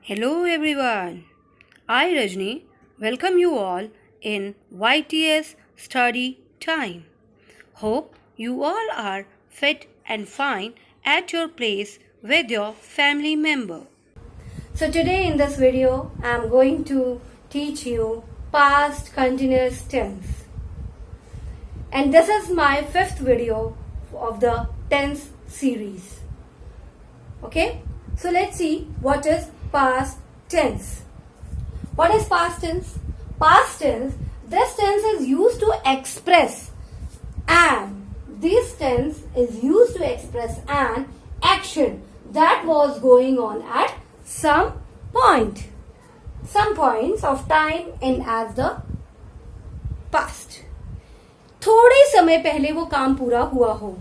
Hello everyone. I Rajni welcome you all in YTS study time. Hope you all are fit and fine at your place with your family member. So today in this video I am going to teach you past continuous tense. And this is my fifth video of the tense series. Okay? So let's see what is past tense. What is past tense? Past tense, this tense is used to express an action that was going on at some points of time in as the past. थोड़े समय पहले वो काम पूरा हुआ हो.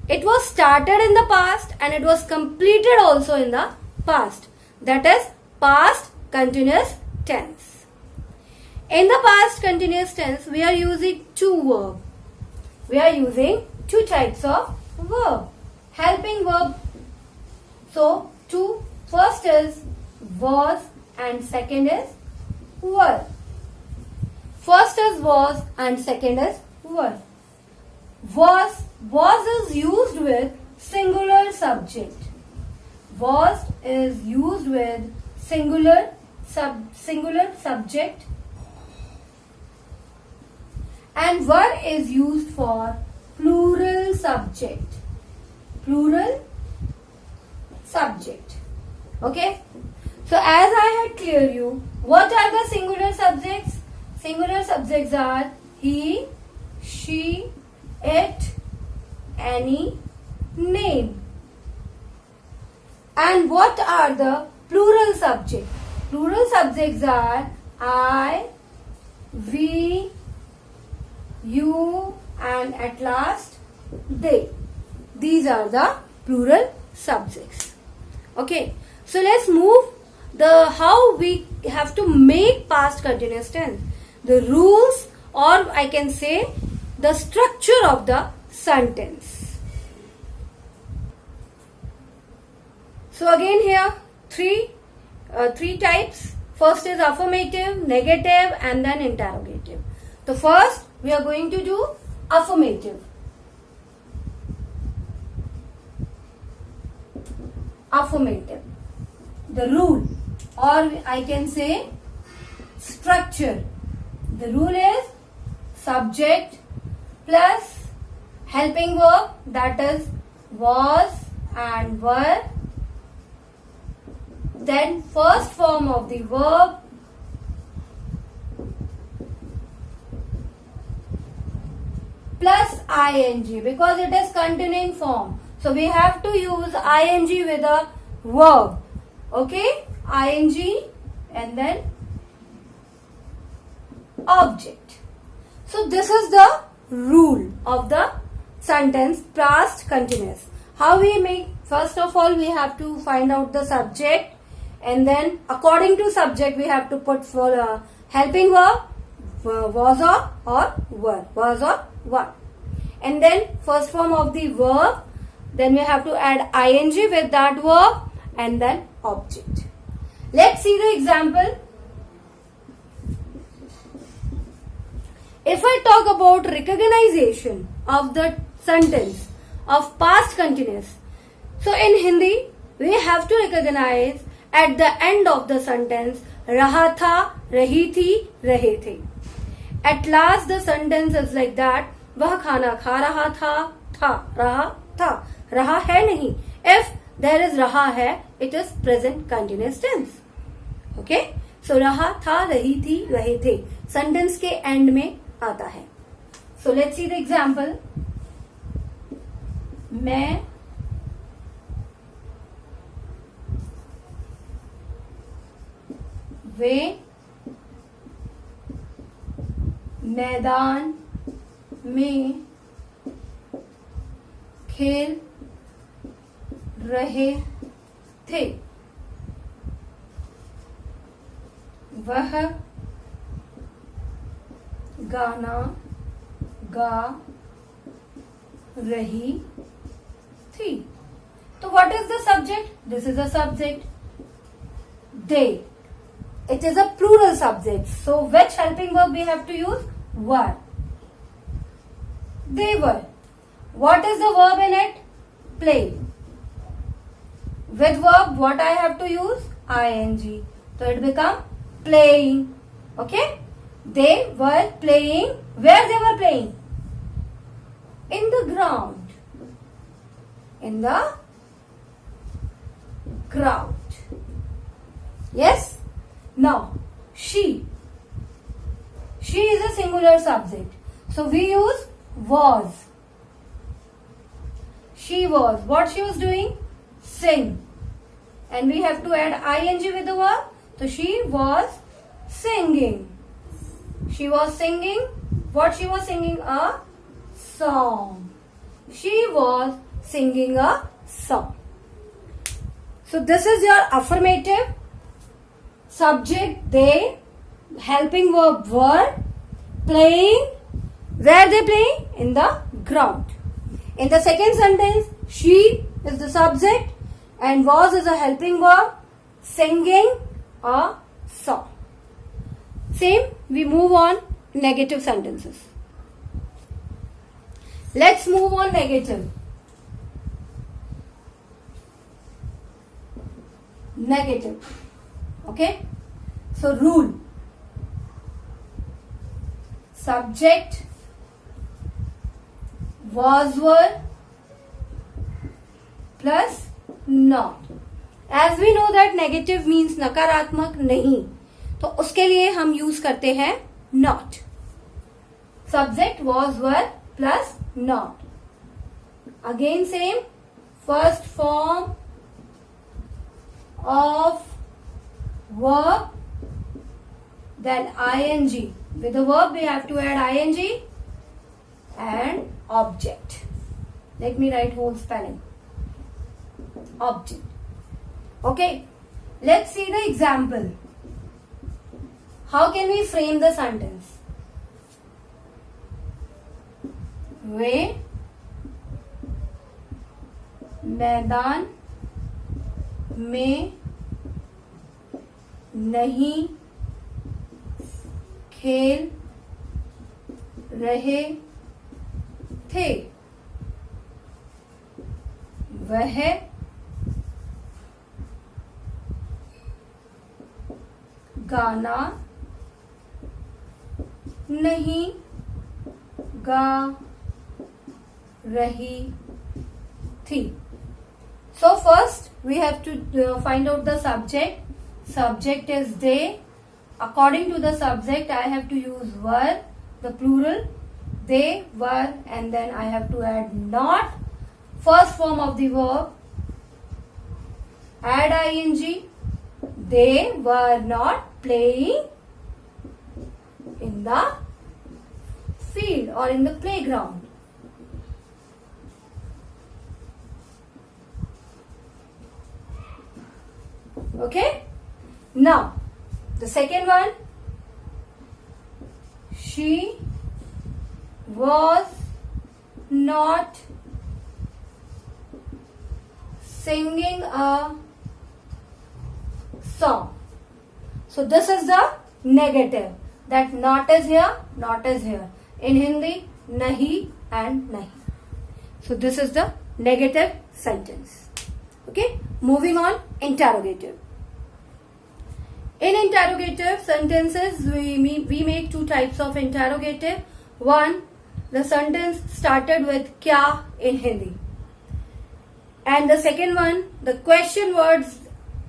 It was started in the past and it was completed also in the past. That is past continuous tense. In the past continuous tense, we are using two verbs. We are using two types of verb. Helping verb. So, two. First is was and second is were. First is was and second is were. Was is used with singular subject. Was is used with singular subject and were is used for plural subject. Okay? So as I had cleared you, what are the singular subjects? Singular subjects are he, she, it, any, name. And what are the plural subjects? Plural subjects are I, we, you, and at last they. These are the plural subjects. Okay. So let's move how we have to make past continuous tense. The rules, or I can say the structure of the sentence. So again here three types. First is affirmative, negative, and then interrogative. So first we are going to do affirmative. Affirmative. The rule, or I can say structure. The rule is subject plus helping verb, that is was and were. Then first form of the verb plus ing, because it is continuing form. So we have to use ing with a verb. Okay? Ing and then object. So this is the rule of the sentence past continuous. How we make? First of all, we have to find out the subject, and then according to subject we have to put for helping verb, was or were, was or were. And then first form of the verb, then we have to add ing with that verb and then object. Let's see the example. If I talk about recognition of the sentence of past continuous, so in Hindi we have to recognize at the end of the sentence raha tha, rahi thi, rahe the. At last the sentence is like that, वह खाना खा रहा था रहा था, रहा है नहीं. If there is रहा है, it is present continuous tense. Okay? So रहा था, रही थी, रहे थे sentence के end में आता है. So let's see the example. मैं वे मैदान में खेल रहे थे. वह गाना गा रही थी. So what is the subject? This is a subject. they. It is a plural subject. So which helping verb we have to use? Were. They were. What is the verb in it? Play. With verb, what I have to use? ing. So it become playing. Okay? They were playing. Where they were playing? In the ground. In the ground. Yes? Now, she. She is a singular subject. So we use was. She was. What she was doing? Sing. And we have to add ing with the verb. So she was singing. She was singing. What she was singing? A song. She was singing a song. So this is your affirmative. Subject they, helping verb were, playing. Where they playing? In the ground. In the second sentence, she is the subject and was is a helping verb, singing a song. Same, we move on negative sentences. Let's move on negative. Negative. Okay? So rule. Subject was were plus not. As we know that negative means नकारात्मक नहीं, तो उसके लिए हम use करते हैं not. Subject was were plus not. Again same, first form of verb, then ing. With the verb we have to add ing and object. Let me write whole spelling. Object. Okay, let's see the example. How can we frame the sentence? वे मैदान में नहीं खेल रहे थे. वह गाना नहीं गा रही थी. So first we have to find out the subject. Subject is they. According to the subject I have to use were, the plural. They were, and then I have to add not. First form of the verb, add ing. They were not playing in the field or in the playground. Okay? Now, the second one, she was not singing a song. So this is the negative. That not is here, not is here. In Hindi, nahi and nahi. So this is the negative sentence. Okay, moving on, interrogative. In interrogative sentences, we make two types of interrogative. One, the sentence started with kya in Hindi. And the second one, the question words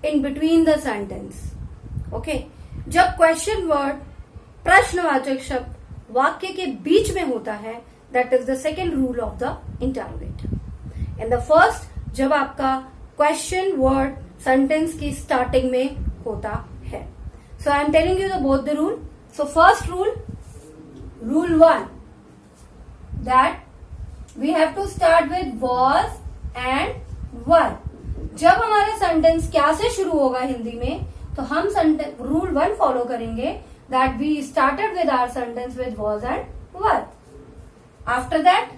in between the sentence. Okay, जब question word प्रश्नवाचक शब्द वाक्य के बीच में होता है, that is the second rule of the interrogative. And the first, जब आपका question word sentence की starting में होता है. So I am telling you both the rule. So first rule, rule 1, that we have to start with was and were. जब हमारा sentence क्या से शुरू होगा हिंदी में, तो हम रूल 1 फॉलो करेंगे, that we started with our sentence with was and were. After that,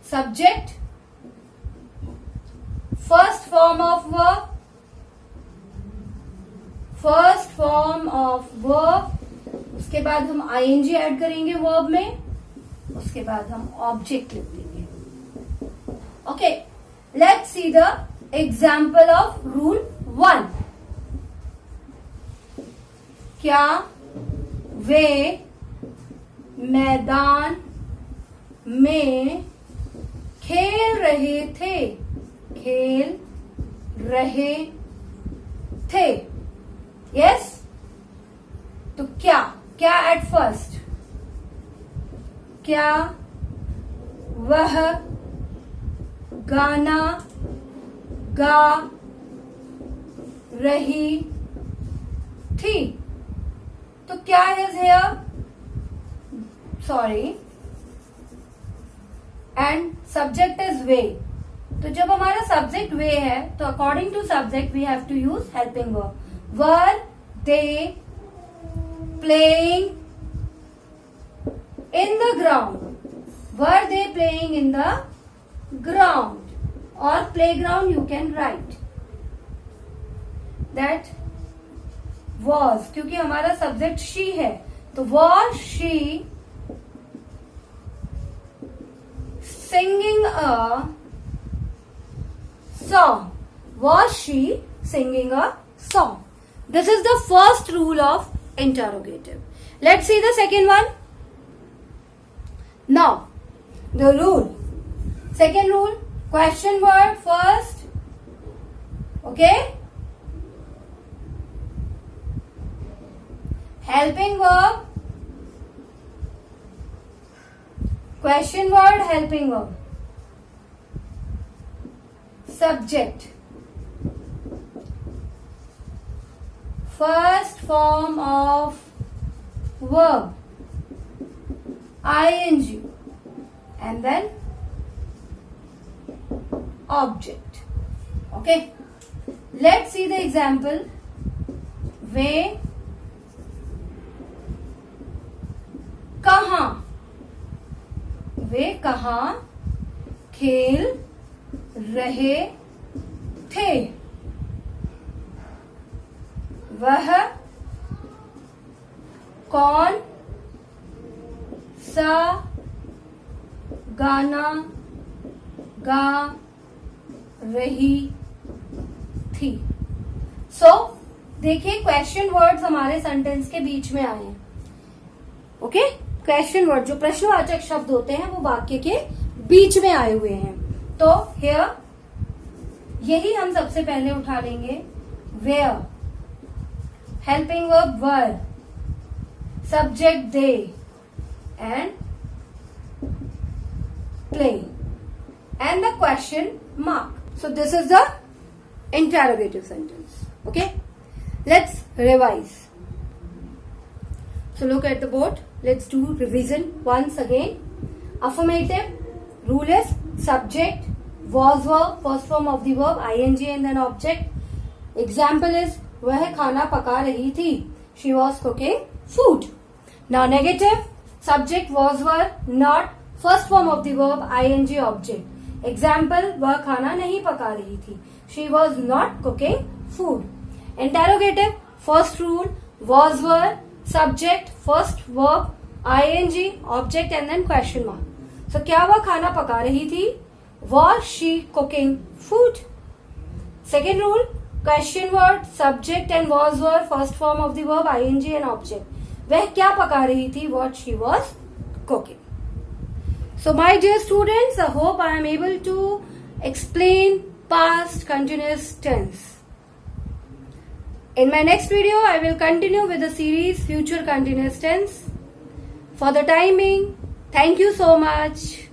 subject, first form of verb, first form of verb, उसके बाद हम आईएनजी ऐड करेंगे वर्ब में, उसके बाद हम ऑब्जेक्ट लिख देंगे. Okay, let's see the example of rule 1. क्या वे मैदान में खेल रहे थे? खेल रहे थे. यस. तो क्या क्या एट फर्स्ट, क्या वह गाना गा रही थी? तो क्या is here? Sorry, and subject is वे. तो जब हमारा सब्जेक्ट वे है तो according to subject we have to use helping verb. Were they playing in the ground? Were they playing in the ground और playground you can write that was, क्योंकि हमारा सब्जेक्ट शी है तो was she singing a song? Was she singing a song? This is the first rule of interrogative. Let's see the second one. Now, the rule. Second rule, question word first. Okay? Helping verb. Question word, helping verb. Subject. First form of verb. ing. And then object. Okay. Let's see the example. वे कहाँ, वे कहाँ खेल रहे थे? वह कौन सा गाना गा रही थी? देखिए क्वेश्चन वर्ड्स हमारे सेंटेंस के बीच में आए हैं. ओके, क्वेश्चन वर्ड जो प्रश्नवाचक शब्द होते हैं वो वाक्य के बीच में आए हुए हैं. तो हियर यही हम सबसे पहले उठा लेंगे. Where, helping verb were, subject they and playing and the question mark. So this is the interrogative sentence. Okay, let's revise. So look at the board. Let's do revision once again. Affirmative rule is subject, was verb, first form of the verb, ing and then object. Example is वह खाना पका रही थी. She was cooking food. Now negative, subject was verb, not first form of the verb, ing object. Example वह खाना नहीं पका रही थी. She was not cooking food. Interrogative, first rule, was verb, subject, first verb, ing, object and then question mark. So क्या वह खाना पका रही थी? Was she cooking food? Second rule, question word, subject and was verb, first form of the verb, ing and object. वह क्या पका रही थी? What she was cooking. So my dear students, I hope I am able to explain past continuous tense. In my next video, I will continue with the series Future Continuous Tense. For the time being, thank you so much.